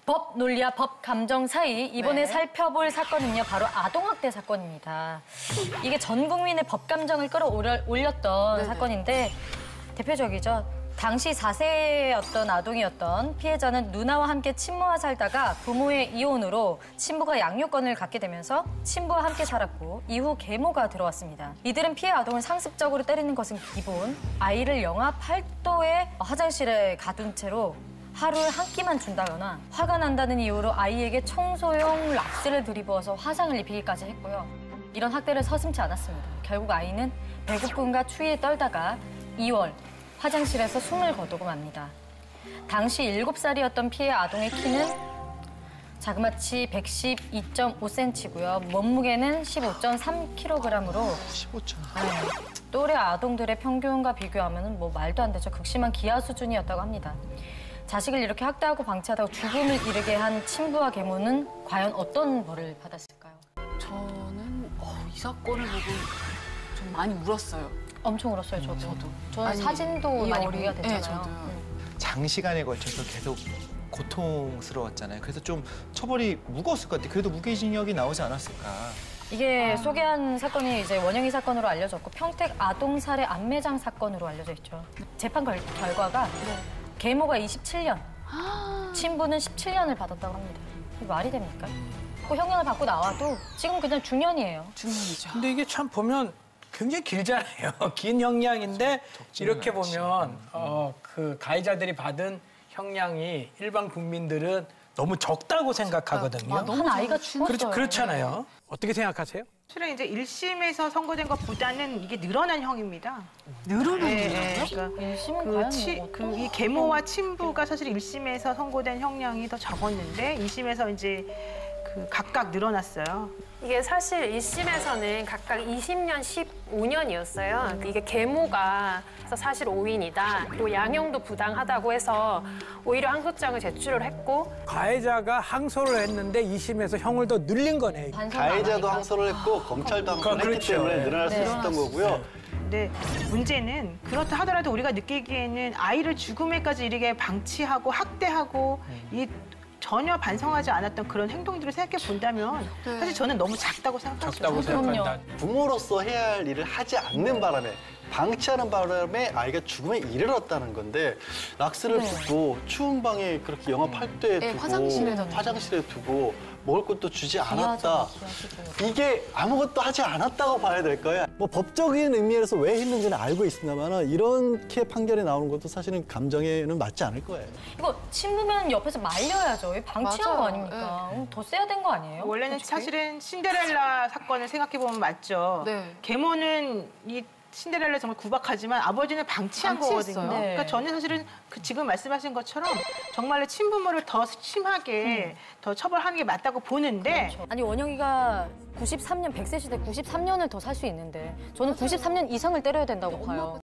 법 논리와 법 감정 사이 이번에 네. 살펴볼 사건은요 바로 아동학대 사건입니다. 이게 전 국민의 법 감정을 끌어올렸던 네네. 사건인데 대표적이죠. 당시 4세의 아동이었던 피해자는 누나와 함께 친모와 살다가 부모의 이혼으로 친부가 양육권을 갖게 되면서 친부와 함께 살았고 이후 계모가 들어왔습니다. 이들은 피해 아동을 상습적으로 때리는 것은 기본, 아이를 영하 8도의 화장실에 가둔 채로 하루에 한 끼만 준다거나 화가 난다는 이유로 아이에게 청소용 락스를 들이부어서 화상을 입히기까지 했고요. 이런 학대를 서슴지 않았습니다. 결국 아이는 배고픔과 추위에 떨다가 2월 화장실에서 숨을 거두고 맙니다. 당시 7살이었던 피해 아동의 키는 자그마치 112.5cm고요. 몸무게는 15.3kg으로 15점. 또래 아동들의 평균과 비교하면 뭐 말도 안 되죠. 극심한 기아 수준이었다고 합니다. 자식을 이렇게 학대하고 방치하다가 죽음을 이르게 한 친부와 계모는 과연 어떤 벌을 받았을까요? 저는 이 사건을 보고 좀 많이 울었어요. 엄청 울었어요, 저도. 저는 아니, 사진도 이 많이 어린- 공개가 됐잖아요. 네, 저도요. 장시간에 걸쳐서 계속 고통스러웠잖아요. 그래서 좀 처벌이 무거웠을 것 같아요. 그래도 무기징역이 나오지 않았을까. 이게 소개한 사건이 이제 원영이 사건으로 알려졌고 평택 아동 살해 안매장 사건으로 알려져 있죠. 재판 결과가 계모가 27년, 친부는 17년을 받았다고 합니다. 이게 말이 됩니까? 그 형량을 받고 나와도 지금 그냥 중년이에요. 중년이죠. 근데 이게 참 보면 굉장히 길잖아요. 긴 형량인데 이렇게 보면 그 가해자들이 받은 형량이 일반 국민들은 너무 적다고 생각하거든요. 한 아이가 죽었어요. 그렇잖아요. 어떻게 생각하세요? 실은 이제 1심에서 선고된 것보다는 이게 늘어난 형입니다. 늘어난 네, 거예요? 그러니까 일심은 과연 이 계모와 친부가 사실 1심에서 선고된 형량이 더 적었는데 2심에서 이제 각각 늘어났어요. 이게 사실 1심에서는 각각 20년, 15년이었어요. 이게 계모가 사실 오인이다. 그리고 양형도 부당하다고 해서 오히려 항소장을 제출을 했고 가해자가 항소를 했는데 2심에서 형을 더 늘린 거네. 가해자도 항소를 했고 검찰도 항소를 했기 그렇죠. 때문에 네. 늘어날 수 있었던 거고요. 근데 문제는 그렇다 하더라도 우리가 느끼기에는 아이를 죽음에까지 이르게 방치하고 학대하고 이 전혀 반성하지 않았던 그런 행동들을 생각해 본다면 사실 저는 너무 작다고 생각하죠. 적다고 생각한다. 부모로서 해야 할 일을 하지 않는 바람에 방치하는 바람에 아이가 죽음에 이르렀다는 건데 락스를 붓고 추운 방에 그렇게 영하 8도에 네, 두고 화장실에 두고 먹을 것도 주지 않았다. 이게 아무것도 하지 않았다고 봐야 될까요? 뭐 법적인 의미에서 왜 했는지는 알고 있습니다만 이렇게 판결이 나오는 것도 사실은 감정에는 맞지 않을 거예요. 이거 친부면 옆에서 말려야죠. 방치한 맞아요. 거 아닙니까? 더 세야 된 거 아니에요? 원래는 사실은 신데렐라 사건을 생각해 보면 맞죠. 네. 계모는 이 신데렐라 정말 구박하지만 아버지는 방치한 방치했어요. 거거든요. 네. 그러니까 저는 사실은 지금 말씀하신 것처럼 정말로 친부모를 더 심하게 더 처벌하는 게 맞다고 보는데 아니 원영이가 93년 100세 시대 93년을 더 살 수 있는데 저는 93년 이상을 때려야 된다고 봐요.